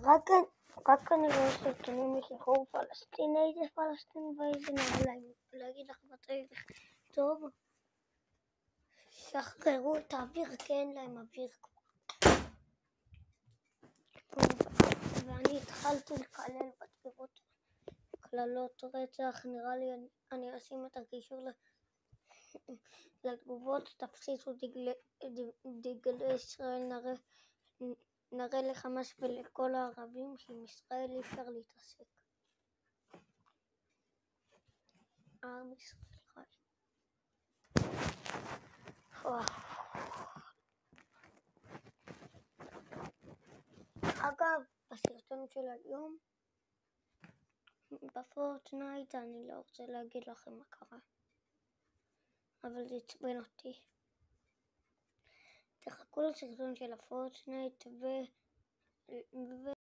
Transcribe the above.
רק אני רואה סרטונים לשחרור פלסטין, איזה פלסטין ואיזה נעליים. להגיד לך מתי זה טוב? שחררו את האוויר, כי אין להם אוויר כבר. ואני התחלתי לקלל בתגובות קללות רצח. נראה לי אני אשים את הקישור לתגובות. תפציצו דגלי ישראל, נראה לחמאס ולכל הערבים שעם ישראל אי אפשר להתעסק. עם ישראל חי. אגב, בסרטון של היום בפורטנייט, אני לא רוצה להגיד לכם מה קרה, אבל זה עצבן אותי. תחכו לסרטון של הפורטנייט